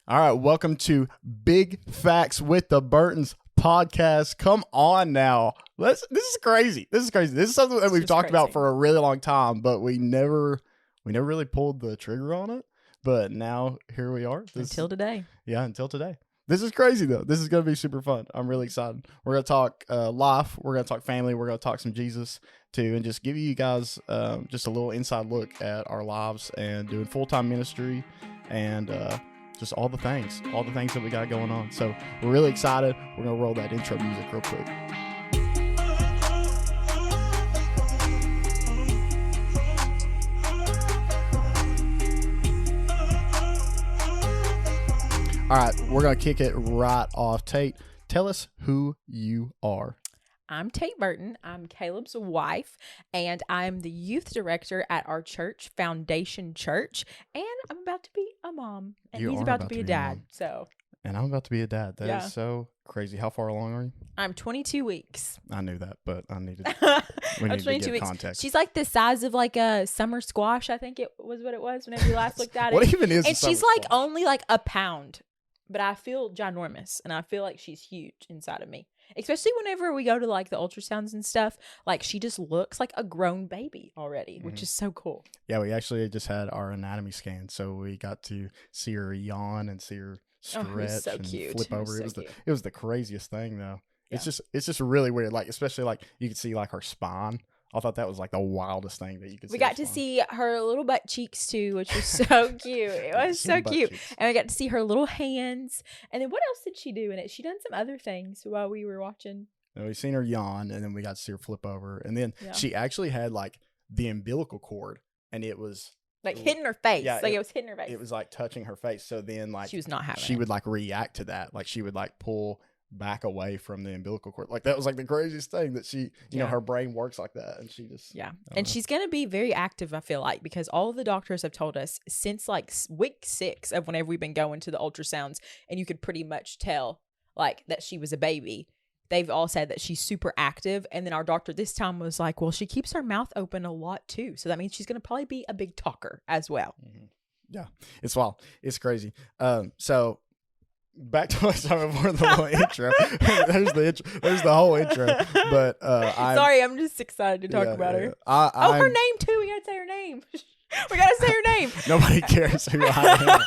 All right, welcome to Big Facts with the Burtons podcast. Come on now. This is crazy. This is something that we've talked about for a really long time, but we never really pulled the trigger on it. But now here we are. Until today. Yeah, until today. This is crazy though. This is going to be super fun. I'm really excited. We're going to talk life. We're going to talk family. We're going to talk some Jesus too, and just give you guys just a little inside look at our lives and doing full-time ministry and just all the things that we got going on. So we're really excited. We're going to roll that intro music real quick. All right, we're going to kick it right off. Tate, tell us who you are. I'm Tate Burton. I'm Caleb's wife, and I'm the youth director at our church, Foundation Church, and I'm about to be a mom, and he's about to be a dad. And I'm about to be a dad. That is so crazy. How far along are you? I'm 22 weeks. I knew that, but I needed we need to give context. She's like the size of like a summer squash, I think it was what it was whenever you last looked at it. What even is And she's like squash? Only like a pound, but I feel ginormous, and I feel like she's huge inside of me. Especially whenever we go to like the ultrasounds and stuff, like she just looks like a grown baby already, which is so cool. Yeah, we actually just had our anatomy scan, so we got to see her yawn and see her stretch and flip over. It was the craziest thing though. Yeah. It's just really weird. Like especially like you could see like her spine. I thought that was like the wildest thing that you could see. We got to see her little butt cheeks too, which was so cute. It was so cute. And we got to see her little hands. And then what else did she do in it? She done some other things while we were watching. And we seen her yawn, and then we got to see her flip over. And then she actually had like the umbilical cord, and it was like hitting her face. Yeah, it was hitting her face. It was like touching her face. So then like she was not having she would like react to that. Like she would like pull back away from the umbilical cord. Like that was like the craziest thing that she, you know, her brain works like that, and she just and she's gonna be very active, I feel like, because all of the doctors have told us since like week 6 of whenever we've been going to the ultrasounds, and you could pretty much tell like that she was a baby. They've all said that she's super active, and then our doctor this time was like, well, she keeps her mouth open a lot too, so that means she's gonna probably be a big talker as well. Yeah, it's wild. It's crazy. So back to what I was talking before the whole intro. There's the whole intro. But I'm just excited to talk about her. Her name too. We gotta say her name. We gotta say her name. Nobody cares who I am.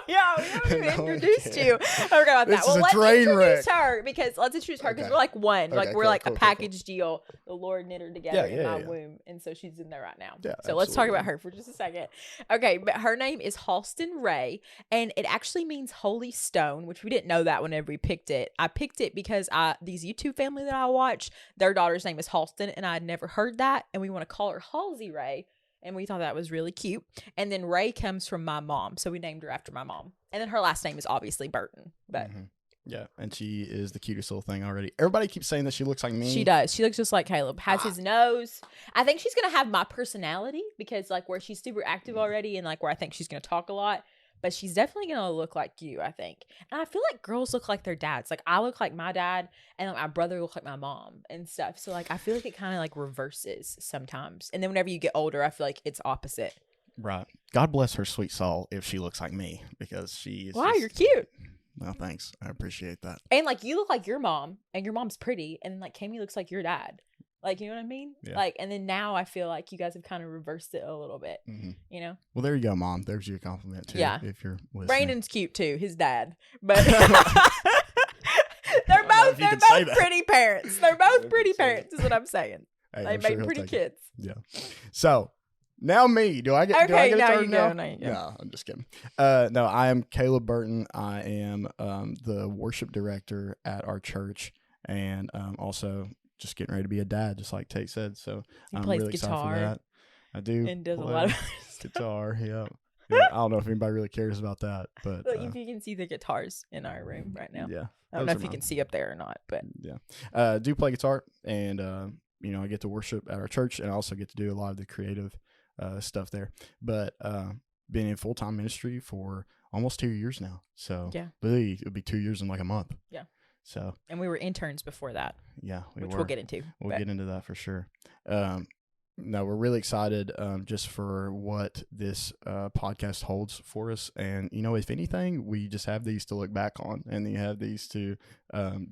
We haven't even introduced you. I forgot about that. Well, let's introduce her because we're like one. Like we're like a package deal. The Lord knit her together in my womb, and so she's in there right now. Yeah, so let's talk about her for just a second. Okay, but her name is Halston Ray, and it actually means holy stone, which we didn't know that whenever we picked it. I picked it because these YouTube family that I watch, their daughter's name is Halston, and I had never heard that, and we want to call her Halsey Ray. And we thought that was really cute. And then Ray comes from my mom, so we named her after my mom. And then her last name is obviously Burton. But yeah, and she is the cutest little thing already. Everybody keeps saying that she looks like me. She does. She looks just like Caleb. Has his nose. I think she's gonna have my personality because like where she's super active already, and like where I think she's gonna talk a lot. But she's definitely going to look like you, I think. And I feel like girls look like their dads. Like, I look like my dad, and like, my brother looks like my mom and stuff. So, like, I feel like it kind of, like, reverses sometimes. And then whenever you get older, I feel like it's opposite. Right. God bless her sweet soul if she looks like me, because she is you're cute. Well, thanks. I appreciate that. And, like, you look like your mom, and your mom's pretty. And, like, Kami looks like your dad. Like, you know what I mean? Yeah. Like, and then now I feel like you guys have kind of reversed it a little bit, you know? Well, there you go, Mom. There's your compliment, too. Yeah. If you're listening. Brandon's cute, too. His dad. But they're both pretty parents. They're both pretty parents is what I'm saying. Hey, they make pretty kids. Yeah. So, now me. Do I get a turn now? No, you go. No, I'm just kidding. No, I am Caleb Burton. I am the worship director at our church, and also just getting ready to be a dad, just like Tate said. So I'm really excited for that. I do. And does a lot of guitar. Yeah. I don't know if anybody really cares about that, but if you can see the guitars in our room right now. Yeah. I don't know if you can see up there or not, but yeah. Do play guitar, and I get to worship at our church, and I also get to do a lot of the creative stuff there. But been in full-time ministry for almost 2 years now. So really, it'll be 2 years in like a month. Yeah. So, and we were interns before that. Yeah, we'll get into. We'll get into that for sure. no, we're really excited just for what this podcast holds for us. And, if anything, we just have these to look back on, and you have these to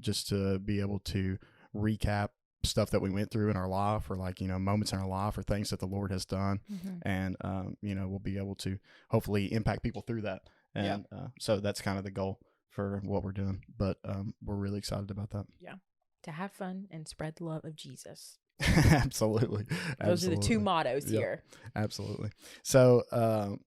just to be able to recap stuff that we went through in our life, or moments in our life, or things that the Lord has done. And, we'll be able to hopefully impact people through that. And so that's kind of the goal for what we're doing. But we're really excited about that. Yeah. To have fun and spread the love of Jesus. Absolutely. Those are the two mottos here. Absolutely. So,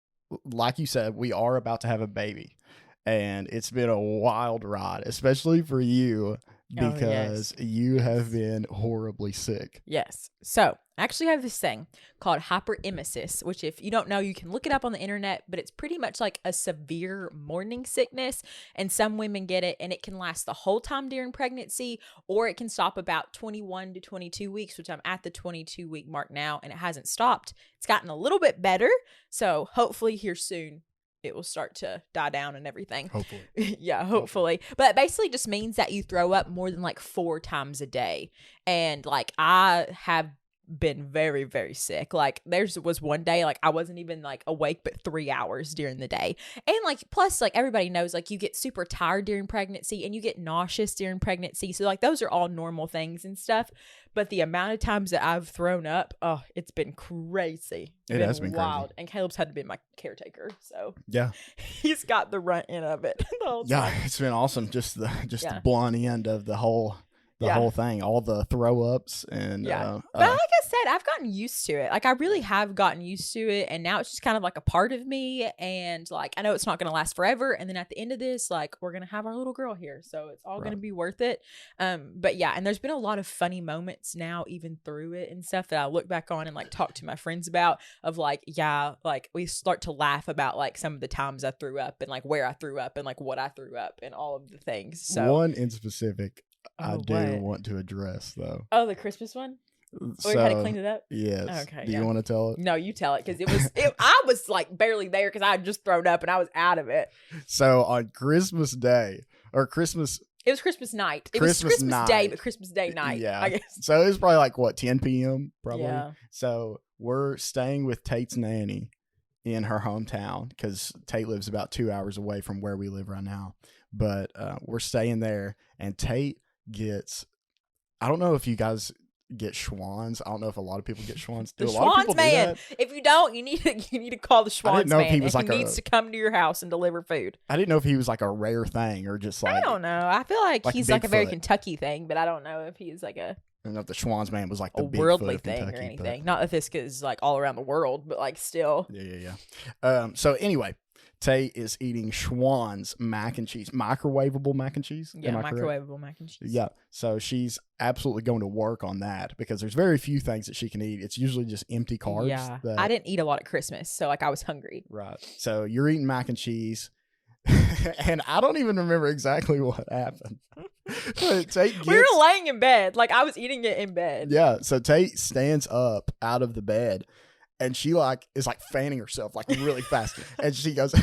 like you said, we are about to have a baby, and it's been a wild ride, especially for you, because you have been horribly sick. Yes. So I actually have this thing called hyperemesis, which, if you don't know, you can look it up on the internet, but it's pretty much like a severe morning sickness. And some women get it, and it can last the whole time during pregnancy, or it can stop about 21 to 22 weeks, which I'm at the 22-week mark now, and it hasn't stopped. It's gotten a little bit better. So hopefully here soon, it will start to die down and everything. Hopefully. Yeah, hopefully. But it basically just means that you throw up more than 4 times a day. And I have been very, very sick. There was one day I wasn't even awake but 3 hours during the day. And plus everybody knows you get super tired during pregnancy, and you get nauseous during pregnancy. So those are all normal things and stuff. But the amount of times that I've thrown up, it's been crazy. It has been wild. Crazy. And Caleb's had to be my caretaker, so yeah, he's got the runt end of it the whole time. Yeah, it's been awesome. Just the blunt end of the whole thing, all the throw ups and but like I said, I've gotten used to it. I really have gotten used to it, and now it's just kind of a part of me. And I know it's not going to last forever. And then at the end of this, we're going to have our little girl here, so it's all going to be worth it. But yeah, and there's been a lot of funny moments now, even through it and stuff, that I look back on and talk to my friends about. Of we start to laugh about some of the times I threw up, and where I threw up, and what I threw up, and all of the things. So one in specific. I do want to address, though. Oh, the Christmas one? So, you had to clean it up? Yes. Okay. Do you want to tell it? No, you tell it, because I was barely there, because I had just thrown up and I was out of it. So on Christmas Day, or Christmas... It was Christmas night. It was Christmas Day, but Christmas Day night. Yeah. I guess. So it was probably 10 p.m. probably. Yeah. So we're staying with Tate's nanny in her hometown, because Tate lives about 2 hours away from where we live right now. But we're staying there, and Tate gets... I don't know if you guys get Schwann's. I don't know if a lot of people get Schwann's. The Schwann's man. If you don't, you need to call the Schwann's man. He needs to come to your house and deliver food. I didn't know if he was a rare thing, or just I don't know. I feel he's a very Kentucky thing, but I don't know if he's a... I don't know if the Schwann's man was the a worldly thing Kentucky, or anything. Not that this is all around the world, but still. Yeah. So anyway, Tate is eating Schwann's mac and cheese, microwavable mac and cheese. Yeah, microwavable mac and cheese. Yeah. So she's absolutely going to work on that, because there's very few things that she can eat. It's usually just empty carbs. Yeah. I didn't eat a lot at Christmas, so I was hungry. Right. So you're eating mac and cheese. And I don't even remember exactly what happened. We were laying in bed. I was eating it in bed. Yeah. So Tate stands up out of the bed, and she is fanning herself really fast. And she goes,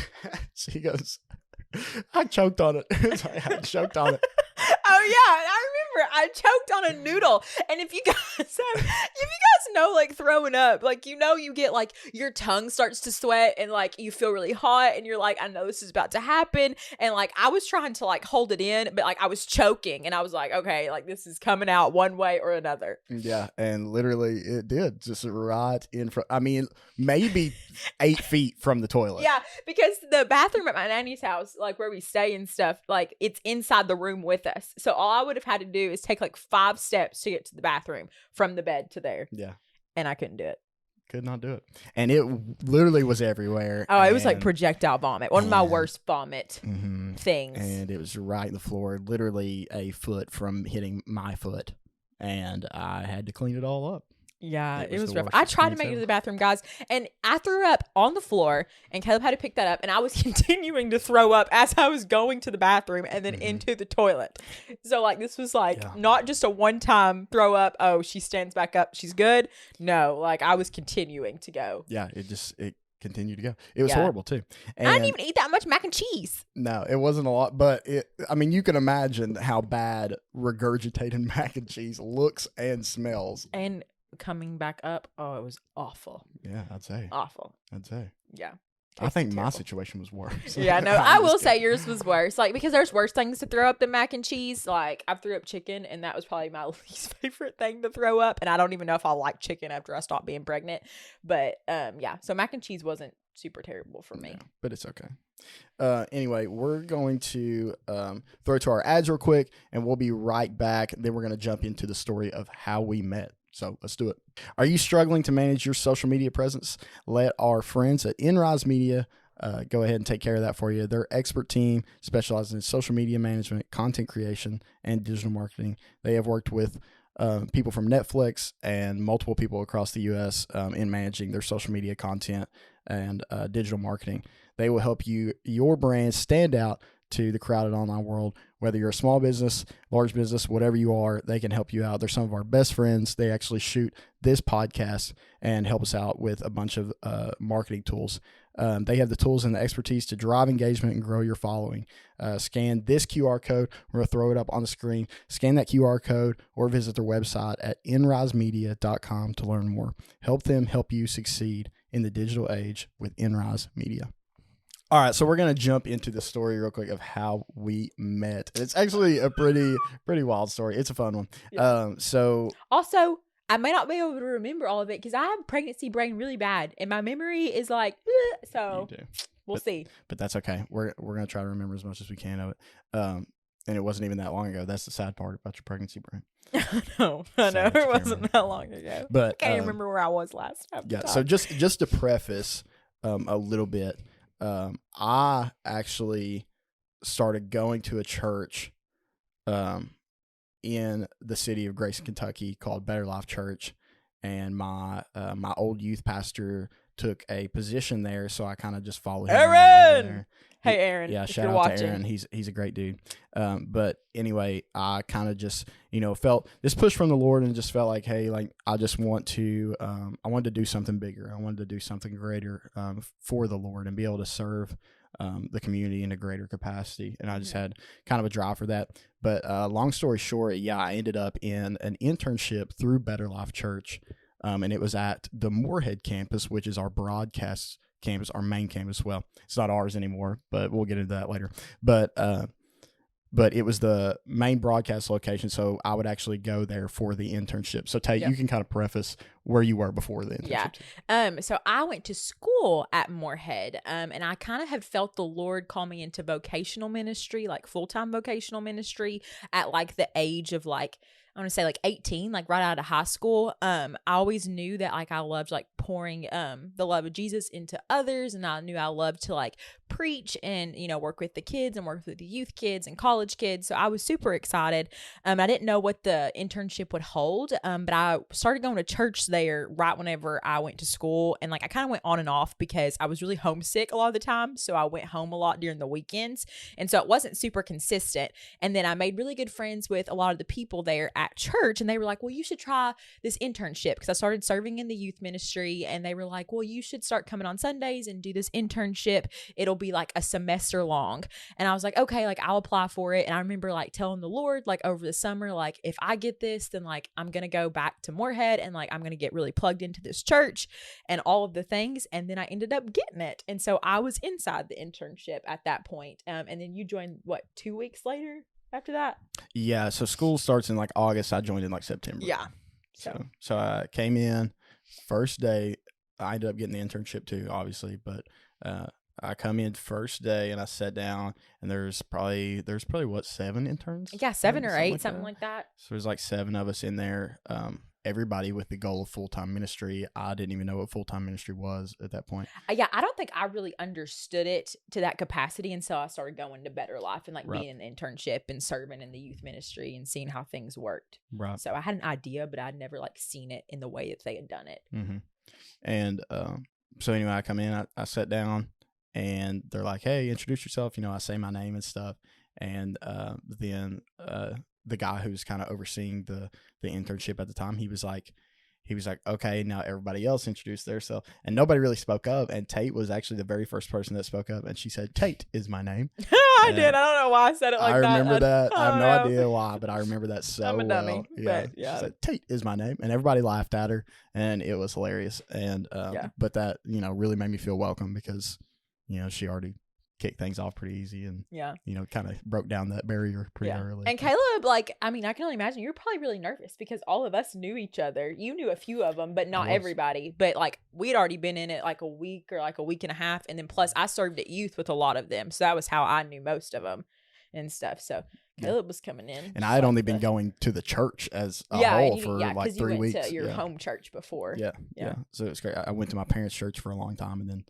I choked on it. I choked on it. Oh yeah, I remember I choked on a noodle. And if you guys know throwing up, you get your tongue starts to sweat, and you feel really hot, and you're I know this is about to happen. And I was trying to hold it in, but I was choking, and I was okay, this is coming out one way or another. Yeah, and literally it did, just right in front. I mean, maybe 8 feet from the toilet. Yeah, because the bathroom at my nanny's house, where we stay and stuff, it's inside the room with us. So all I would have had to do is take 5 steps to get to the bathroom from the bed to there. Yeah. And I couldn't do it. Could not do it. And it literally was everywhere. Oh, it was projectile vomit. One of my worst vomit things. And it was right in the floor, literally a foot from hitting my foot. And I had to clean it all up. Yeah, it was rough. I tried to make it to the bathroom, guys, and I threw up on the floor, and Caleb had to pick that up, and I was continuing to throw up as I was going to the bathroom and then into the toilet. So, this was not just a one-time throw up, oh, she stands back up, she's good. No, I was continuing to go. Yeah, it continued to go. It was horrible, too. And I didn't even eat that much mac and cheese. No, it wasn't a lot, but you can imagine how bad regurgitated mac and cheese looks and smells. And coming back up, it was awful. Yeah, I'd say. Awful. Yeah. I think terrible. My situation was worse. Yeah, no, I will say yours was worse. Like, because there's worse things to throw up than mac and cheese. Like, I threw up chicken, and that was probably my least favorite thing to throw up. And I don't even know if I like chicken after I stopped being pregnant. But, yeah, so mac and cheese wasn't super terrible for me. Yeah, but it's okay. Anyway, we're going to throw to our ads real quick, and we'll be right back. Then we're going to jump into the story of how we met. So let's do it. Are you struggling to manage your social media presence? Let our friends at Enrise Media go ahead and take care of that for you. Their expert team specializes in social media management, content creation, and digital marketing. They have worked with people from Netflix and multiple people across the U.S. In managing their social media content and digital marketing. They will help your brand stand out to the crowded online world. Whether you're a small business, large business, whatever you are, they can help you out. They're some of our best friends. They actually shoot this podcast and help us out with a bunch of marketing tools. They have the tools and the expertise to drive engagement and grow your following. Scan this QR code. We're going to throw it up on the screen. Scan that QR code or visit their website at enrisemedia.com to learn more. Help them help you succeed in the digital age with Enrise Media. All right, so we're going to jump into the story real quick of how we met. It's actually a pretty wild story. It's a fun one. Yeah. So also, I may not be able to remember all of it because I have pregnancy brain really bad, and my memory is like, so we'll see. But that's okay. We're going to try to remember as much as we can of it. And it wasn't even that long ago. That's the sad part about your pregnancy brain. I know. It wasn't that long ago. But I can't remember where I was last time. Yeah. So just to preface a little bit. I actually started going to a church in the city of Grayson, Kentucky called Better Life Church, and my old youth pastor took a position there, so I kind of just followed him. Aaron! Hey, Aaron. Yeah, shout out to Aaron. He's a great dude. But anyway, I kind of just, felt this push from the Lord and just felt like, hey, like I just want to, I wanted to do something bigger. I wanted to do something greater for the Lord and be able to serve the community in a greater capacity. And I just had kind of a drive for that. But long story short, yeah, I ended up in an internship through Better Life Church. And it was at the Moorhead campus, which is our broadcast campus, our main campus. Well, it's not ours anymore, but we'll get into that later. But it was the main broadcast location, so I would actually go there for the internship. So Tate, you can kind of preface where you were before the internship. Yeah. So I went to school at Moorhead, and I kind of had felt the Lord call me into vocational ministry, like full-time vocational ministry at like the age of like, I want to say like 18, like right out of high school. I always knew that like I loved like pouring the love of Jesus into others, and I knew I loved to like preach and work with the kids and work with the youth kids and college kids. So I was super excited. I didn't know what the internship would hold, but I started going to church there right whenever I went to school, and like I kind of went on and off because I was really homesick a lot of the time. So I went home a lot during the weekends, and so it wasn't super consistent. And then I made really good friends with a lot of the people there at church, and they were like, well, you should try this internship, because I started serving in the youth ministry, and they were like, well, you should start coming on Sundays and do this internship. It'll be like a semester long. And I was like, okay, like I'll apply for it. And I remember like telling the Lord like over the summer, like if I get this, then like I'm gonna go back to Moorhead and like I'm gonna get really plugged into this church and all of the things. And then I ended up getting it, and so I was inside the internship at that point. And then you joined 2 weeks later after that? Yeah, so school starts in like August. I joined in like September. Yeah. So I came in first day. I ended up getting the internship too, obviously, but I come in first day and I sat down, and there's probably 7 interns? Yeah, 7 or 8, something like that. So there's like 7 of us in there. Everybody with the goal of full-time ministry. I didn't even know what full-time ministry was at that point. Yeah, I don't think I really understood it to that capacity until I started going to Better Life and like being in an internship and serving in the youth ministry and seeing how things worked. Right. So I had an idea, but I'd never like seen it in the way that they had done it. Mm-hmm. And so anyway, I come in, I sat down, and they're like, hey, introduce yourself. I say my name and stuff. And then the guy who's kind of overseeing the internship at the time, he was like, he was like, okay, now everybody else introduced themselves, and nobody really spoke up. And Tate was actually the very first person that spoke up, and she said, "Tate is my name." I did. I don't know why I said it like that. I remember that. I have no idea why, but I remember that so I'm a dummy, well. Yeah. She said, "Tate is my name," and everybody laughed at her, and it was hilarious. And but that really made me feel welcome because she already kicked things off pretty easy and kind of broke down that barrier pretty early. And Caleb, like, I mean, I can only imagine you're probably really nervous because all of us knew each other. You knew a few of them, but not everybody. But like, we'd already been in it like a week or like a week and a half, and then plus I served at youth with a lot of them, so that was how I knew most of them and stuff. So Caleb was coming in, and I had only been going to the church as a whole for like 3 weeks. To your home church before. Yeah. So it was great. I went to my parents' church for a long time, and then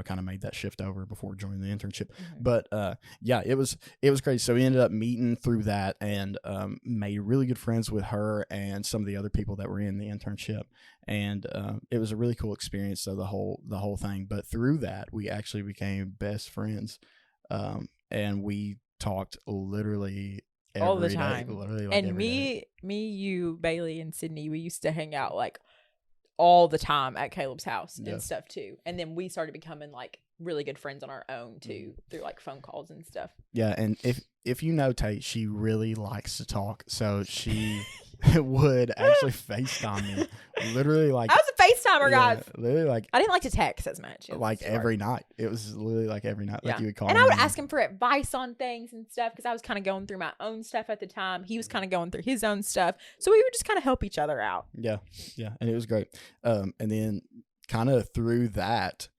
kind of made that shift over before joining the internship. But it was great. So we ended up meeting through that and made really good friends with her and some of the other people that were in the internship. And it was a really cool experience. So the whole thing. But through that, we actually became best friends, and we talked literally all the time. Literally, like, and me, you, Bailey, and Sydney, we used to hang out like all the time at Caleb's house and stuff too. And then we started becoming like really good friends on our own too through like phone calls and stuff. Yeah, and if you know Tate, she really likes to talk. So she would actually FaceTime me. Literally like I was a FaceTimer, guys. Literally like I didn't like to text as much. Like every night. It was literally like every night. Like you would call and me. I would ask him for advice on things and stuff because I was kind of going through my own stuff at the time. He was kind of going through his own stuff. So we would just kind of help each other out. Yeah. And it was great. And then kind of through that,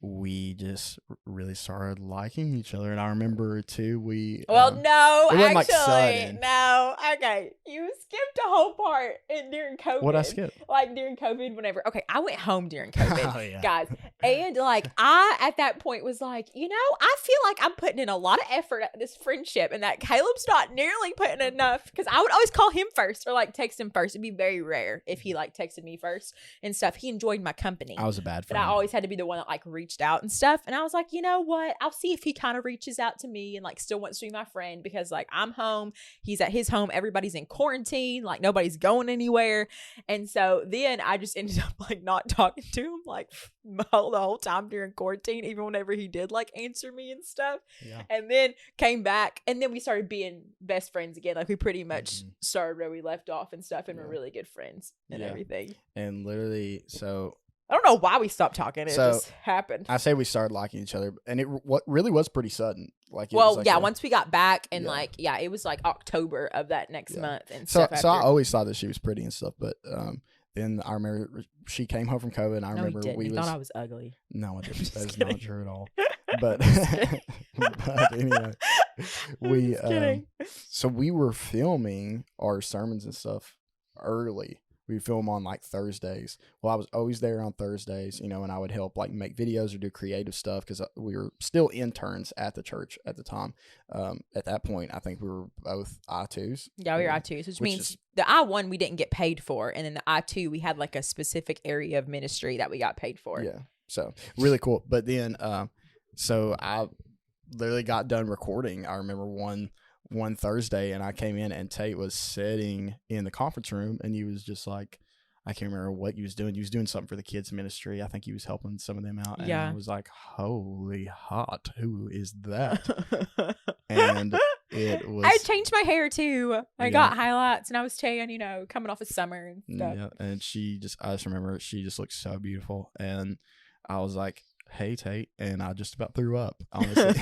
we just really started liking each other. And I remember too, it wasn't like sudden. No. Okay. You skipped a whole part during COVID. What'd I skip? Like during COVID, whenever. Okay. I went home during COVID, guys. And like, I, at that point was like, I feel like I'm putting in a lot of effort at this friendship and that Caleb's not nearly putting enough because I would always call him first or like text him first. It'd be very rare if he like texted me first and stuff. He enjoyed my company. I was a bad friend. But I always had to be the one that like reached out and stuff. And I was like, you know what? I'll see if he kind of reaches out to me and like still wants to be my friend because like I'm home. He's at his home. Everybody's in quarantine. Like nobody's going anywhere. And so then I just ended up like not talking to him like the whole time during quarantine, even whenever he did like answer me and stuff. Yeah. And then came back and then we started being best friends again. Like we pretty much started where we left off and stuff and we're really good friends and everything. And literally, so I don't know why we stopped talking. It just happened. I say we started liking each other, and what really was pretty sudden. Like, once we got back, and it was like October of that next month, and stuff. So I always thought that she was pretty and stuff, but then I remember she came home from COVID, and I remember we thought I was ugly. No, I didn't. That is not true at all. But anyway, so we were filming our sermons and stuff early. We film on like Thursdays. Well, I was always there on Thursdays, and I would help like make videos or do creative stuff because we were still interns at the church at the time. At that point, I think we were both I2s. Yeah, we were I2s, which means the I1 we didn't get paid for, and then the I2 we had like a specific area of ministry that we got paid for. Yeah, so really cool. But then, so I literally got done recording. I remember one Thursday, and I came in and Tate was sitting in the conference room, and he was just like, I can't remember what he was doing. He was doing something for the kids ministry. I think he was helping some of them out. And I was like, holy hot, who is that? And it was, I changed my hair too. I got highlights and I was tan, coming off of summer and stuff. Yeah, and I just remember she just looked so beautiful, and I was like, hey Tate, and I just about threw up, honestly.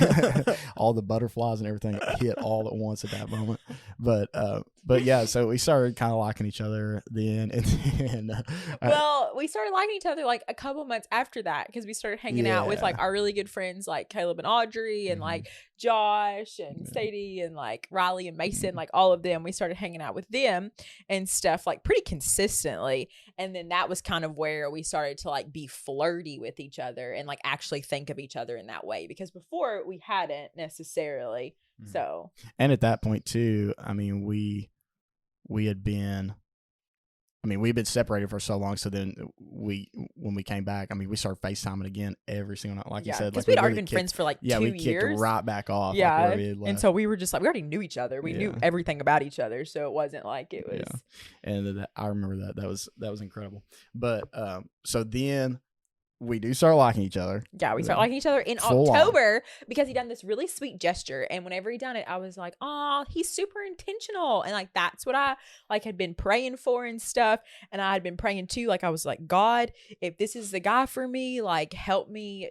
All the butterflies and everything hit all at once at that moment. But yeah, so we started kind of liking each other then, and then we started liking each other like a couple months after that because we started hanging out with like our really good friends like Caleb and Audrey and like Josh and Sadie and like Riley and Mason, like all of them. We started hanging out with them and stuff like pretty consistently, and then that was kind of where we started to like be flirty with each other and like actually think of each other in that way, because before we hadn't necessarily. So, and at that point too, I mean, we had been, I mean, we've been separated for so long. So then when we came back, I mean, we started FaceTiming again every single night. Like you said, because we'd already been friends for like 2 years. We kicked right back off. Yeah. And so we were just like, we already knew each other. We knew everything about each other. So it wasn't like it was. Yeah. And I remember that was incredible. But so then we do start liking each other. Yeah, we start liking each other in October because he done this really sweet gesture. And whenever he done it, I was like, oh, he's super intentional. And like, that's what I like had been praying for and stuff. And I had been praying too. Like, I was like, God, if this is the guy for me, like, help me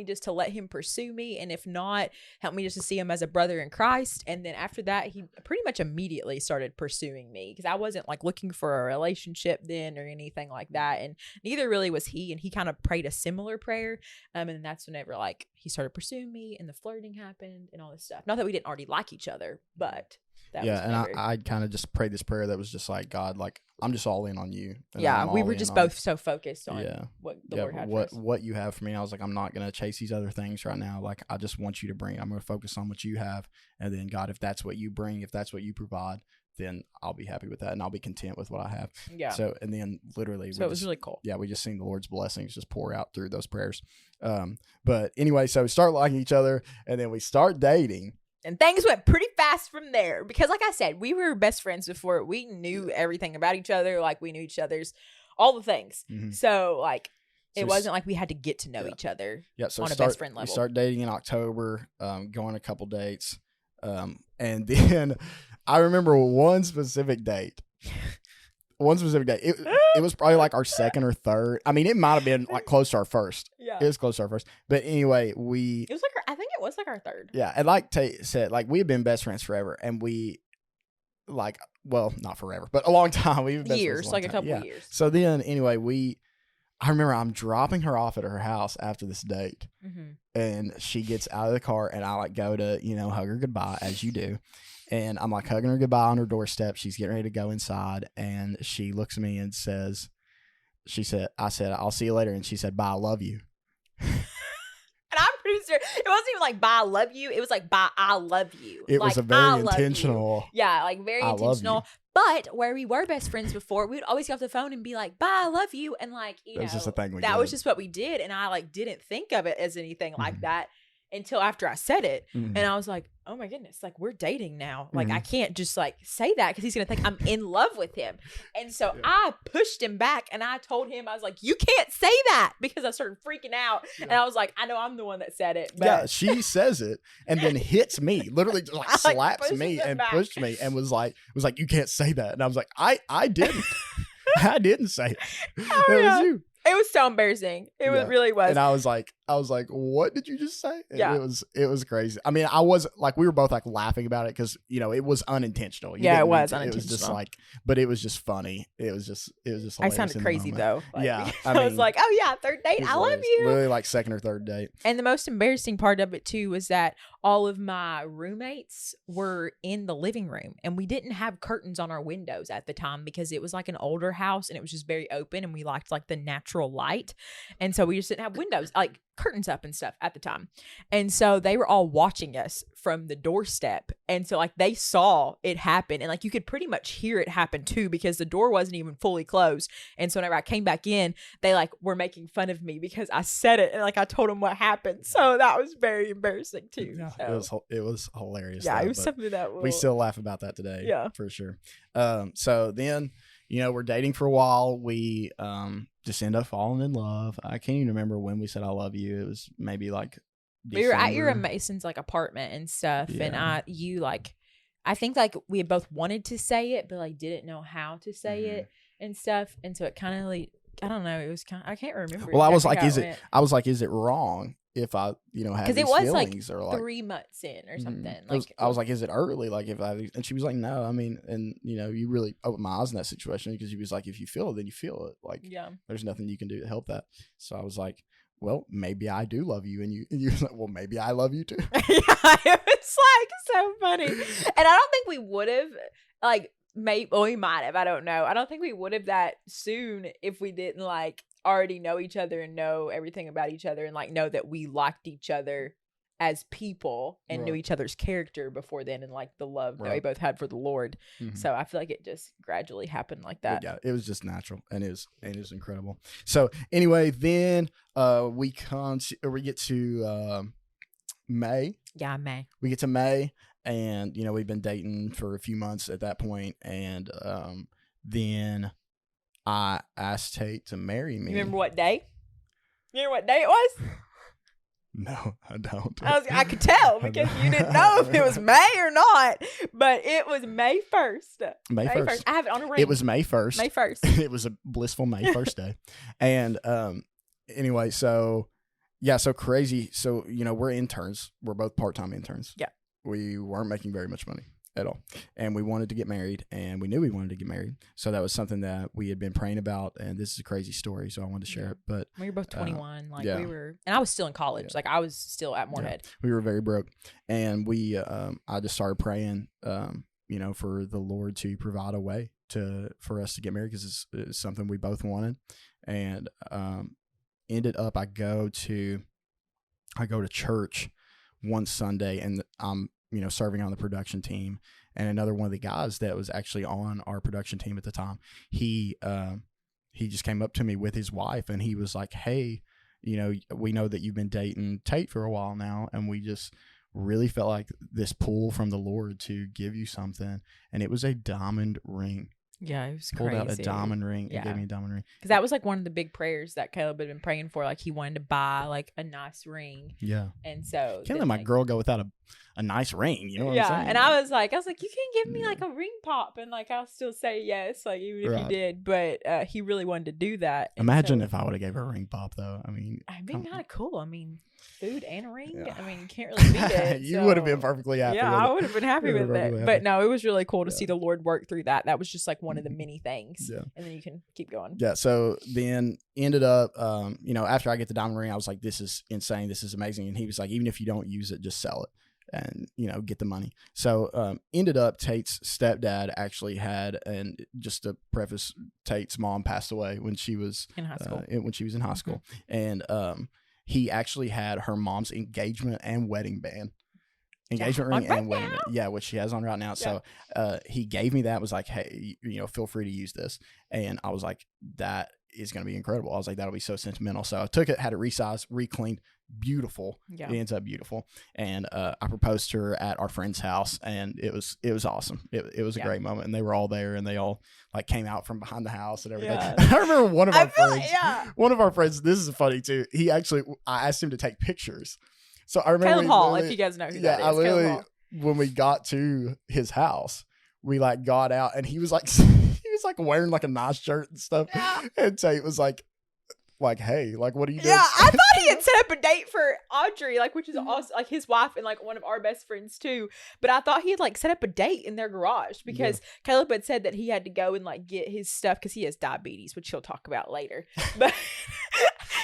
just to let him pursue me. And if not, help me just to see him as a brother in Christ. And then after that, he pretty much immediately started pursuing me because I wasn't like looking for a relationship then or anything like that. And neither really was he. And he kind of prayed a similar prayer. And that's whenever like he started pursuing me and the flirting happened and all this stuff. Not that we didn't already like each other, but I kind of just prayed this prayer that was just like, God, like, I'm just all in on you. We were just both so focused on what the Lord had for us. What you have for me. I was like, I'm not going to chase these other things right now. Like, I just want you to bring, I'm going to focus on what you have. And then God, if that's what you bring, if that's what you provide, then I'll be happy with that and I'll be content with what I have. Yeah. So, and then literally. So it was really cool. Yeah. We just seen the Lord's blessings just pour out through those prayers. But anyway, so we start liking each other and then we start dating. And things went pretty fast from there because, like I said, we were best friends before. We knew everything about each other. Like, we knew each other's all the things. Mm-hmm. So, like, it wasn't like we had to get to know each other on a best friend level. We start dating in October, going a couple dates. And then I remember one specific date. It was probably like our second or third. I mean, it might have been like close to our first. Yeah. It was close to our first. But anyway, it was like I think it was like our third. Yeah. And like Tate said, like, we had been best friends forever. And we, like, well, not forever, but a long time. We've been years, like a couple of years. So then anyway, I remember I'm dropping her off at her house after this date. Mm-hmm. And she gets out of the car and I like go to, hug her goodbye as you do. And I'm like hugging her goodbye on her doorstep. She's getting ready to go inside. And she looks at me and I said, I'll see you later. And she said, bye, I love you. And I'm pretty sure it wasn't even like bye, I love you. It was like bye, I love you. It was a very intentional. Yeah, like very intentional. But where we were best friends before, we would always get off the phone and be like, bye, I love you. And like, was just a thing we that did. was just what we did. And I like didn't think of it as anything like that until after I said it. And I was like, oh my goodness, like, we're dating now. Like, I can't just like say that because he's going to think I'm in love with him. And so I pushed him back and I told him, I was like, you can't say that, because I started freaking out. And I was like, I know I'm the one that said it. But yeah, she says it and then hits me, literally just like slaps me and pushed me and was like, you can't say that. And I was like, I didn't. I didn't say it. It was you. It was so embarrassing. It really was. And I was like, what did you just say? And yeah. It was crazy. I mean, I was like, we were both like laughing about it because, it was unintentional. It was unintentional. It was just like, but it was just funny. It was just I sounded crazy though. Like, yeah. I was like, oh yeah, third date. I love you. Really like second or third date. And the most embarrassing part of it too was that all of my roommates were in the living room and we didn't have curtains on our windows at the time because it was like an older house and it was just very open and we liked like the natural light. And so we just didn't have windows, like curtains up and stuff at the time. And so they were all watching us from the doorstep. And so like they saw it happen and like you could pretty much hear it happen too because the door wasn't even fully closed. And so whenever I came back in, they like were making fun of me because I said it and like I told them what happened. So that was very embarrassing too. Yeah, so. It was hilarious. Yeah, it was something that we still laugh about that today. Yeah, for sure. So then, we're dating for a while. We just end up falling in love. I can't even remember when we said I love you. It was maybe like December. We were at your Mason's like apartment and stuff, and I think like we both wanted to say it, but like didn't know how to say it and stuff, and so it kind of like I don't know. It was kind. I can't remember. Well, I was like, is it wrong if I, have because it was like or like 3 months in or something. I was like, is it early? Like if and she was like, no, I mean, and you really opened my eyes in that situation because she was like, if you feel it, then you feel it. Like, there's nothing you can do to help that. So I was like, well, maybe I do love you. And you were like, well, maybe I love you too. Yeah, it was like so funny. And I don't think we would have like, we might have, I don't know. I don't think we would have that soon if we didn't like already know each other and know everything about each other and like know that we liked each other as people and knew each other's character before then, and like the love that we both had for the Lord. So I feel like it just gradually happened like that. Yeah, it was just natural, and it was incredible. So anyway, then we get to May. Yeah, May. We get to May, and we've been dating for a few months at that point, and then I asked Tate to marry me. You remember what day? You remember what day it was? No, I don't. I could tell because you didn't know if it was May or not, but it was May 1st. May 1st. I have it on a ring. It was May 1st. May 1st. It was a blissful May 1st day. And anyway, so crazy. So, we're interns. We're both part-time interns. Yeah. We weren't making very much money at all. And we wanted to get married, and we knew we wanted to get married. So that was something that we had been praying about, and this is a crazy story, so I wanted to share it. But we were both 21. We were, and I was still in college. Like I was still at Moorhead. Yeah. We were very broke. And we I just started praying for the Lord to provide a way for us to get married, because it's something we both wanted. And ended up I go to church one Sunday, and I'm serving on the production team, and another one of the guys that was actually on our production team at the time, he just came up to me with his wife, and he was like, hey, we know that you've been dating Tate for a while now, and we just really felt like this pull from the Lord to give you something. And it was a diamond ring. Yeah, it was pulled crazy. out a diamond ring and gave me a diamond ring. Because that was like one of the big prayers that Caleb had been praying for. Like he wanted to buy like a nice ring. Yeah. And so can't let my girl go without a nice ring. You know what I'm saying? And I was like, you can give me like a ring pop, and like I'll still say yes, like even if you did. But he really wanted to do that. Imagine if I would have gave her a ring pop though. I mean, I'd been kind of cool. I mean, food and a ring. Yeah. I mean, you can't really beat it. You would have been perfectly happy. Yeah, I would have been happy with it. But no, it was really cool to see the Lord work through that. That was just like one of the many things. Yeah. And then you can keep going. Yeah. So then ended up, after I get the diamond ring, I was like, this is insane. This is amazing. And he was like, even if you don't use it, just sell it and, get the money. So ended up Tate's stepdad actually had, and just to preface, Tate's mom passed away when she was in high school. And he actually had her mom's engagement and wedding band. Engagement ring and wedding band. Yeah, which she has on right now. Yeah. So he gave me that, was like, hey, feel free to use this. And I was like, that is going to be incredible. I was like, that'll be so sentimental. So I took it, had it resized, recleaned, beautiful. Yeah. It ends up beautiful. And I proposed to her at our friend's house, and it was awesome. It was a great moment, and they were all there, and they all like came out from behind the house and everything. Yeah. I remember one of our friends, this is funny too. I asked him to take pictures. So I remember Caleb Hall, if you guys know who that is. I literally, when we got to his house, we like got out, and he was like wearing like a nice shirt and stuff. Yeah. And Tate was like, hey, like, what are you doing? Yeah, I thought he had set up a date for Audrey, like, which is also like his wife and like one of our best friends too. But I thought he had like set up a date in their garage, because Caleb had said that he had to go and like get his stuff because he has diabetes, which he'll talk about later. But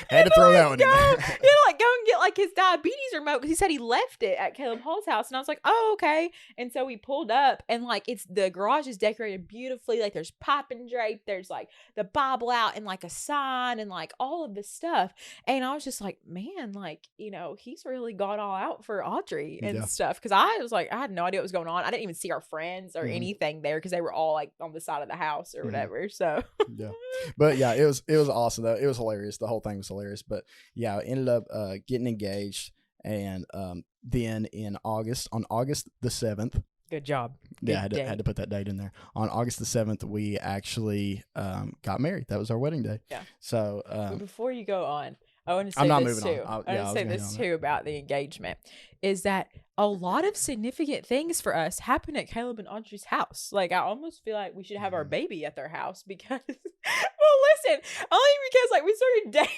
had to throw that one in there. He had to like go and get like his diabetes remote, because he said he left it at Caleb Hall's house. And I was like, oh, okay. And so we pulled up, and like the garage is decorated beautifully. Like there's piping drape, there's like the Bible out, and like a sign, and like all of this stuff. And I was just like, man, like, he's really gone all out for Audrey and stuff. Because I was like, I had no idea what was going on. I didn't even see our friends or anything there, because they were all like on the side of the house or whatever. So but yeah, it was awesome though. It was hilarious. The whole thing was hilarious. But yeah, I ended up getting engaged, and then on August the 7th. Good job. Yeah, I had to put that date in there. On August the 7th, we actually got married. That was our wedding day. Yeah. So but before you go on, I want to say this too. I want to say this too about the engagement, is that a lot of significant things for us happen at Caleb and Audrey's house. Like, I almost feel like we should have our baby at their house, because, well, listen, only because like we started dating.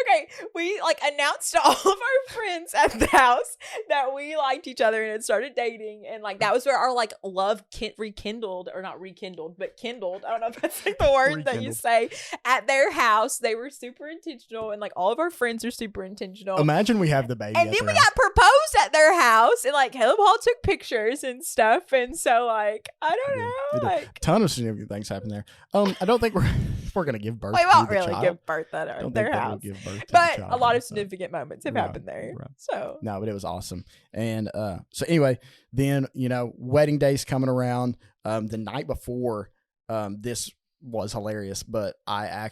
Okay, we like announced to all of our friends at the house that we liked each other and had started dating, and like that was where our like love rekindled, or not rekindled, but kindled. I don't know if that's like the word that you say, at their house. They were super intentional, and like all of our friends are super intentional. Imagine we have the baby, and then we got proposed at their house, and like Caleb Hall took pictures and stuff, and so like I don't know, like ton of significant things happen there. I don't think we're we're gonna give birth. We won't to the really child. give birth at their house, give birth to but the child, a lot of significant moments have happened there. Right. So no, but it was awesome. And so anyway, then wedding day's coming around. The night before, this was hilarious, but I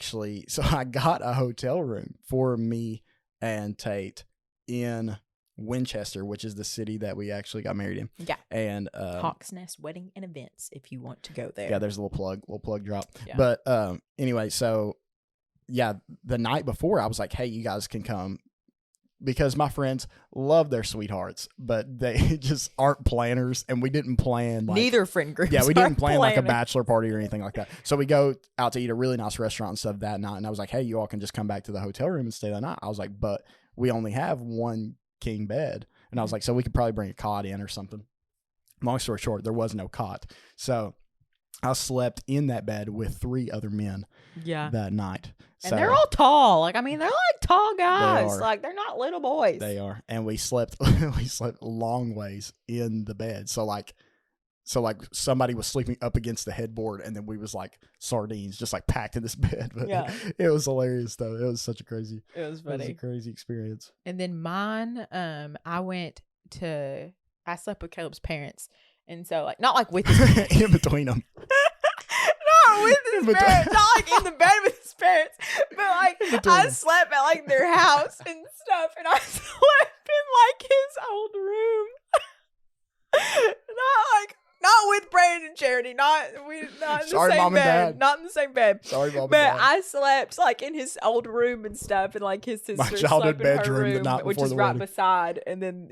got a hotel room for me and Tate in Winchester, which is the city that we actually got married in. Yeah. And Hawk's Nest Wedding and Events, if you want to go there. Yeah, there's a little plug drop. Yeah. But anyway, so yeah, the night before I was like, hey, you guys can come, because my friends love their sweethearts, but they just aren't planners, and we didn't plan neither friend groups. Yeah, we didn't plan like a bachelor party or anything like that. So we go out to eat a really nice restaurant and stuff that night, and I was like, hey, you all can just come back to the hotel room and stay that night. I was like, but we only have one king bed, and I was like, so we could probably bring a cot in or something. Long story short, there was no cot, so I slept in that bed with 3 other men. Yeah, that night, and they're all tall. Like, I mean, they're like tall guys. Like, they're not little boys. They are, and we slept long ways in the bed. So like somebody was sleeping up against the headboard, and then we was like sardines, just like packed in this bed. But yeah, it was hilarious though. It was such a crazy. It was funny. It was a crazy experience. And then mine, I slept with Caleb's parents, and so like not like with his in between them. Not with his parents, not like in the bed with his parents, but like I slept at like their house and stuff, and I slept in like his old room. Not with Brandon and Charity. Not in the Sorry, same Mom bed. and Dad. Not in the same bed. Sorry, Mom but and Dad. I slept like in his old room and stuff, and like his sister childhood slept in her bedroom the room, night which before is the right wedding. beside. And then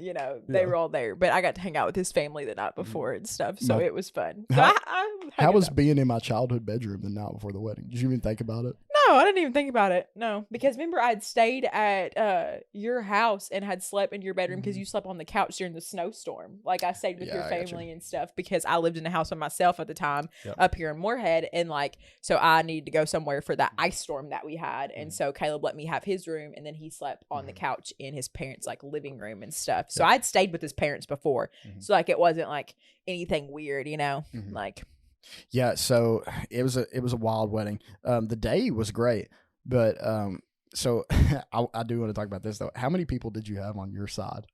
they were all there. But I got to hang out with his family the night before and stuff, so it was fun. So how was being in my childhood bedroom the night before the wedding? Did you even think about it? No, I didn't even think about it. No, because remember I'd stayed at your house and had slept in your bedroom because you slept on the couch during the snowstorm. Like, I stayed with your family and stuff because I lived in a house by myself at the time up here in Moorhead, and like, so I needed to go somewhere for that ice storm that we had, and so Caleb let me have his room, and then he slept on the couch in his parents' like living room and stuff. So I'd stayed with his parents before, so like it wasn't like anything weird, like. Yeah, so it was a wild wedding. The day was great, but so I do want to talk about this though. How many people did you have on your side?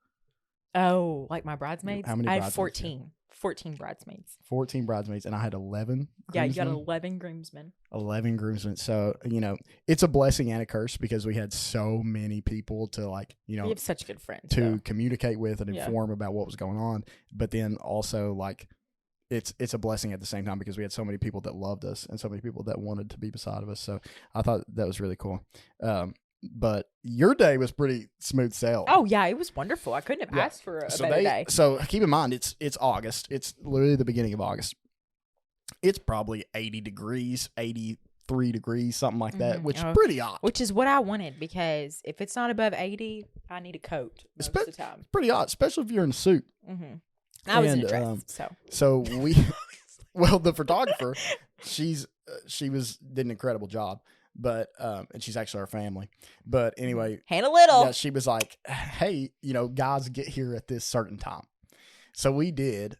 Oh, like my bridesmaids? How many? I had 14. 14 bridesmaids. 14 bridesmaids, and I had 11 groomsmen. Yeah, you got 11 groomsmen. 11 groomsmen. So, it's a blessing and a curse because we had so many people to we have such good friends to communicate with and inform about what was going on. But then also like it's a blessing at the same time because we had so many people that loved us and so many people that wanted to be beside of us. So I thought that was really cool. But your day was pretty smooth sail. Oh yeah, it was wonderful. I couldn't have asked for a better day. So keep in mind, it's August. It's literally the beginning of August. It's probably 80 degrees, 83 degrees, something like that, which is pretty hot. Which is what I wanted, because if it's not above 80, I need a coat most of the time. Pretty hot, especially if you're in a suit. Mm-hmm. I was in a dress, so we, well, the photographer, she did an incredible job, but and she's actually our family. But anyway, Hannah Little, yeah, she was like, hey, guys, get here at this certain time. So we did,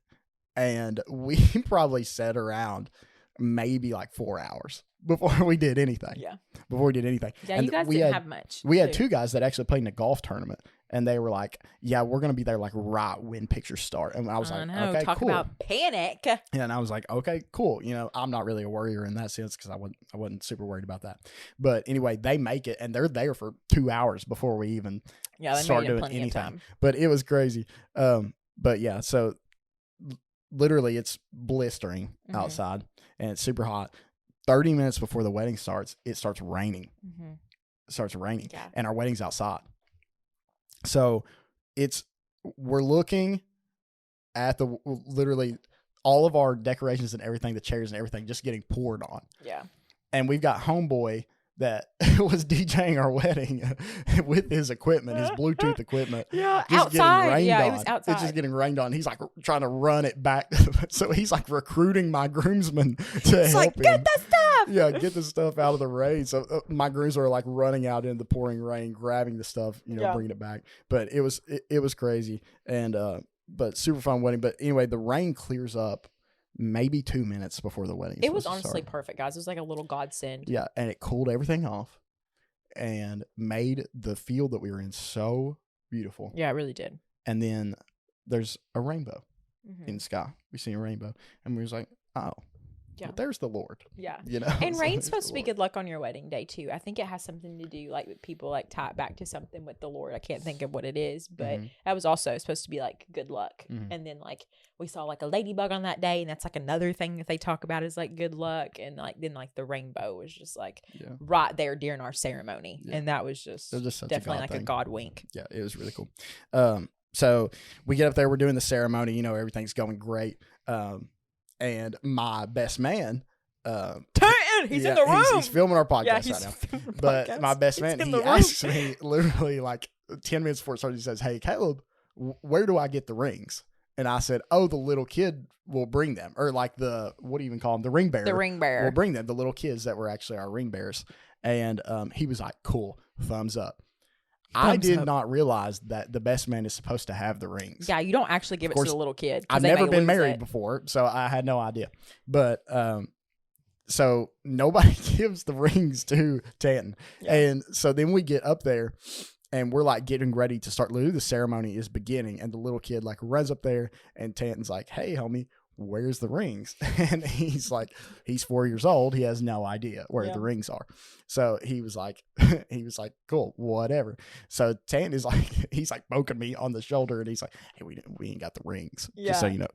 and we probably sat around maybe like 4 hours before we did anything. Yeah. Before we did anything. Yeah, and you guys didn't have much. We had 2 guys that actually played in a golf tournament, and they were like, yeah, we're going to be there like right when pictures start. And I was like, okay, talk cool. about panic. Yeah, and I was like, okay, cool. I'm not really a worrier in that sense because I wasn't super worried about that. But anyway, they make it, and they're there for 2 hours before we even start doing anything. But it was crazy. But yeah, so literally it's blistering outside, and it's super hot. 30 minutes before the wedding starts, it starts raining. Mm-hmm. It starts raining, and our wedding's outside. So we're looking at literally all of our decorations and everything, the chairs and everything, just getting poured on. Yeah. And we've got homeboy that was DJing our wedding with his equipment, his Bluetooth equipment. Yeah, just outside. Getting rained on. It was outside. It's just getting rained on. He's like trying to run it back. So he's like recruiting my groomsmen to help him. Get the stuff. Yeah, get the stuff out of the rain. So my grooms are like running out in the pouring rain, grabbing the stuff, bringing it back. But it was crazy, and but super fun wedding. But anyway, the rain clears up maybe 2 minutes before the wedding. It was honestly perfect, guys. It was like a little godsend. Yeah, and it cooled everything off and made the field that we were in so beautiful. Yeah, it really did. And then there's a rainbow in the sky. We see a rainbow, and we was like, oh. Yeah, well, there's the Lord. Yeah, you know, and rain's supposed to be good luck on your wedding day too. I think it has something to do like with people like tie it back to something with the Lord. I can't think of what it is, but that was also supposed to be like good luck. And then like we saw like a ladybug on that day, and that's like another thing that they talk about is like good luck. And like then like the rainbow was just like right there during our ceremony, and that was just definitely like a God wink. Yeah, it was really cool. So we get up there, we're doing the ceremony. You know, everything's going great. And my best man, Tate, he's in the room. He's filming our podcast right now. But my best man, he asks me literally like 10 minutes before it started, he says, hey, Caleb, where do I get the rings? And I said, oh, the little kid will bring them. Or like what do you even call them? The ring bearer. The ring bearer. Will bring them, the little kids that were actually our ring bearers. And he was like, cool, thumbs up. I did not realize that the best man is supposed to have the rings. Yeah, you don't actually give it to the little kid. I've never been married before, so I had no idea. But so nobody gives the rings to Tate. Yeah. And so then we get up there and we're like getting ready to start. Literally, the ceremony is beginning, and the little kid like runs up there, and Tate's like, hey, homie, where's the rings? And he's like, he's 4 years old. He has no idea where the rings are. So he was like, cool, whatever. So Tate is like, he's like poking me on the shoulder, and he's like, hey, we ain't got the rings. Yeah.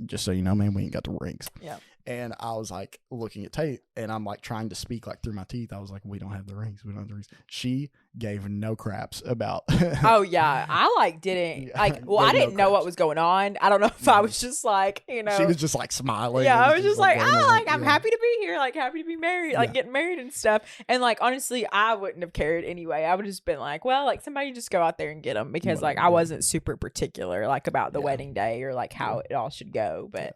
Just so you know, man, we ain't got the rings. Yeah. And I was like looking at Tate, and I'm like trying to speak like through my teeth. I was like, we don't have the rings. We don't have the rings. She gave no craps about. Oh yeah, I like didn't like. Well, I didn't know what was going on. I don't know if I was just like, you know. She was just like smiling. Yeah, I was just like, I'm happy to be here. Like happy to be married. Like getting married and stuff. And like honestly, I wouldn't have cared anyway. I would have just been like, well, like somebody just go out there and get them, because like I wasn't super particular like about the wedding day or like how it all should go, but. Yeah.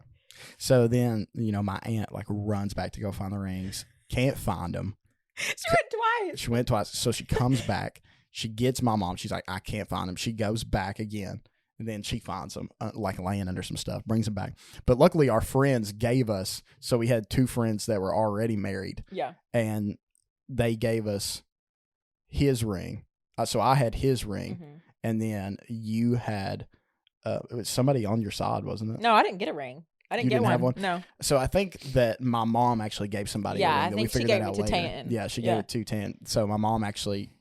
So then, you know, my aunt like runs back to go find the rings. Can't find them. She went twice. So she comes back. She gets my mom. She's like, I can't find them. She goes back again. And then she finds them like laying under some stuff, brings them back. But luckily our friends gave us, so we had 2 friends that were already married. Yeah. And they gave us his ring. So I had his ring. Mm-hmm. And then you had, it was somebody on your side, wasn't it? No, I didn't get a ring. I didn't get one. Have one. No. So I think that my mom actually gave somebody a ring. I think she gave it to Tate. Yeah, she gave it to Tate. So my mom actually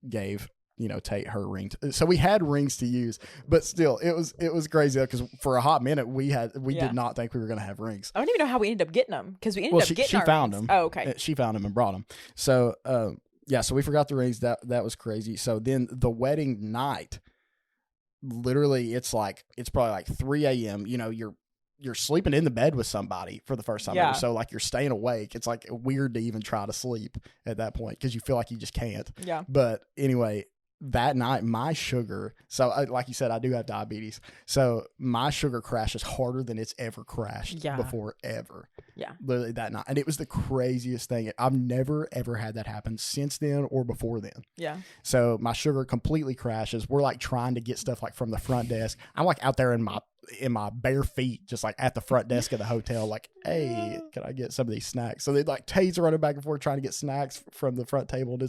gave, you know, Tate her ring. So we had rings to use, but still, it was crazy because for a hot minute we did not think we were going to have rings. I don't even know how we ended up getting them, because we ended up getting she found rings. them. Oh, okay. She found them and brought them. So so we forgot the rings. That was crazy. So then the wedding night, literally, it's probably like 3 a.m. You know, you're sleeping in the bed with somebody for the first time ever. So like you're staying awake. It's like weird to even try to sleep at that point because you feel like you just can't. Yeah. But anyway, that night, my sugar, like you said, I do have diabetes. So my sugar crashes harder than it's ever crashed before, ever. Yeah. Literally that night. And it was the craziest thing. I've never, ever had that happen since then or before then. Yeah. So my sugar completely crashes. We're like trying to get stuff like from the front desk. I'm like out there in my bare feet, just like at the front desk of the hotel, like, hey, can I get some of these snacks? So they like Tate's running back and forth trying to get snacks from the front table.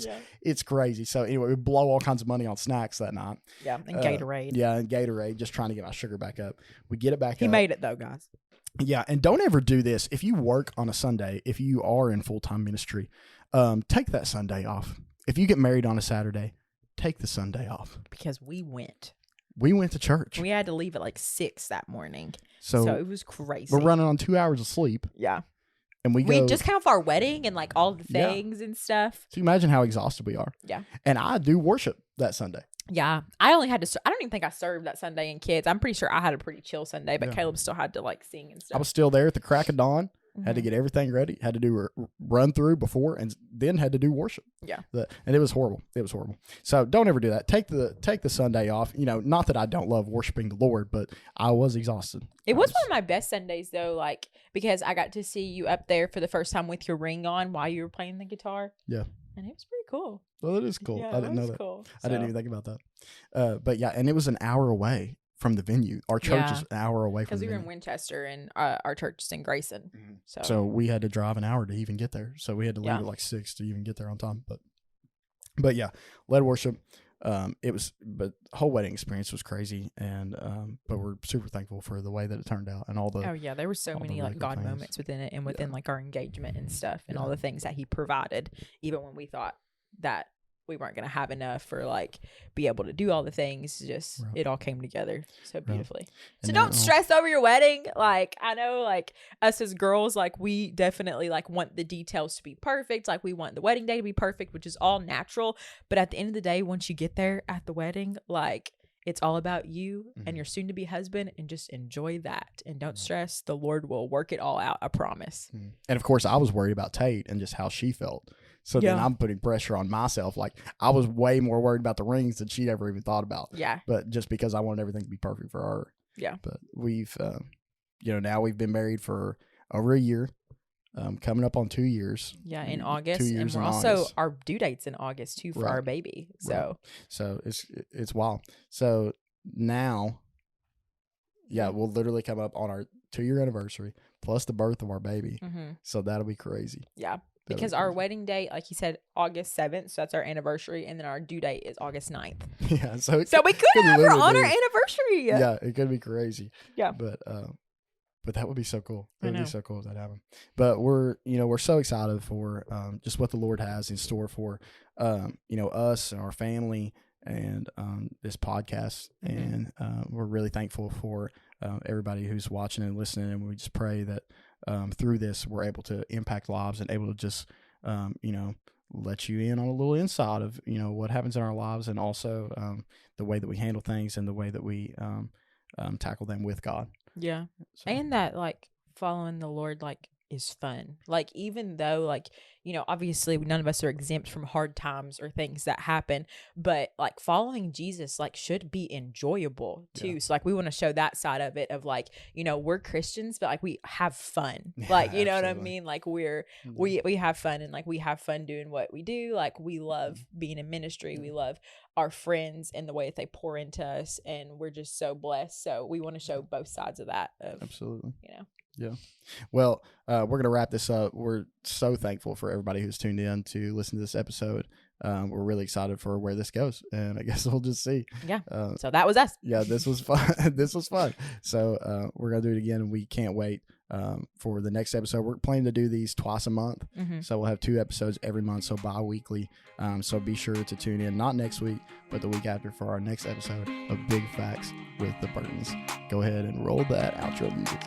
It's crazy. So anyway, we blow all kinds of money on snacks that night. Yeah, and Gatorade. And Gatorade, just trying to get my sugar back up. We get it back up. He made it though, guys. Yeah, and don't ever do this. If you work on a Sunday, if you are in full-time ministry, take that Sunday off. If you get married on a Saturday, take the Sunday off. Because we went to church. We had to leave at like 6 that morning. So it was crazy. We're running on 2 hours of sleep. Yeah. And we just came off our wedding and like all the things and stuff. So you imagine how exhausted we are. Yeah. And I do worship that Sunday. Yeah. I only had to, I don't even think I served that Sunday in kids. I'm pretty sure I had a pretty chill Sunday, but Caleb still had to like sing and stuff. I was still there at the crack of dawn. Had to get everything ready. Had to do a run through before, and then had to do worship. Yeah, and it was horrible. It was horrible. So don't ever do that. Take the Sunday off. You know, not that I don't love worshiping the Lord, but I was exhausted. It was one of my best Sundays though, like because I got to see you up there for the first time with your ring on while you were playing the guitar. Yeah, and it was pretty cool. Well, it is cool. Yeah, I didn't know that. Cool. I didn't even think about that. But yeah, and it was an hour away from the venue. Our church is an hour away from the venue. Because we were in Winchester and our church is in Grayson. Mm-hmm. So we had to drive an hour to even get there. So we had to leave at like 6 to even get there on time. But yeah, led worship. But the whole wedding experience was crazy, and but we're super thankful for the way that it turned out and all the. Oh yeah, there were so many like God moments within it and within like our engagement and stuff and all the things that He provided, even when we thought that we weren't gonna have enough or like be able to do all the things. Just it all came together so beautifully. So don't stress over your wedding. Like I know, like us as girls, like we definitely like want the details to be perfect. Like we want the wedding day to be perfect, which is all natural. But at the end of the day, once you get there at the wedding, like it's all about you and your soon to be husband, and just enjoy that and don't stress. The Lord will work it all out. I promise. And of course, I was worried about Tate and just how she felt. So then I'm putting pressure on myself. Like I was way more worried about the rings than she'd ever even thought about. Yeah. But just because I wanted everything to be perfect for her. Yeah. But we've, now we've been married for over a year, coming up on 2 years. Yeah. In August. 2 years and we're also, our due date's in August too for our baby. So. So it's wild. So now, we'll literally come up on our 2-year anniversary plus the birth of our baby. So that'll be crazy. Yeah. Because our wedding date, like you said, August 7th, so that's our anniversary, and then our due date is August 9th. Yeah, so we could have her on our anniversary. Yeah, it could be crazy. Yeah. But that would be so cool. It would be so cool if that happened. But we're so excited for just what the Lord has in store for us and our family and this podcast. And we're really thankful for everybody who's watching and listening, and we just pray that through this we're able to impact lives and able to just let you in on a little inside of what happens in our lives, and also the way that we handle things and the way that we tackle them with God. Yeah. So. And that like following the Lord like is fun. Like even though like obviously none of us are exempt from hard times or things that happen, but like following Jesus like should be enjoyable too. So like we want to show that side of it of like we're Christians, but like we have fun. Like you know what I mean? Like we have fun, and like we have fun doing what we do. Like we love being in ministry. We love our friends and the way that they pour into us, and we're just so blessed. So we want to show both sides of that. Absolutely. Yeah. Well, we're going to wrap this up. We're so thankful for everybody who's tuned in to listen to this episode. We're really excited for where this goes, and I guess we'll just see. Yeah. So that was us. Yeah, this was fun. This was fun. So we're going to do it again, and we can't wait for the next episode. We're planning to do these twice a month. So we'll have 2 episodes every month, so bi-weekly. So be sure to tune in, not next week, but the week after, for our next episode of Big Facts with the Burtons. Go ahead and roll that outro music.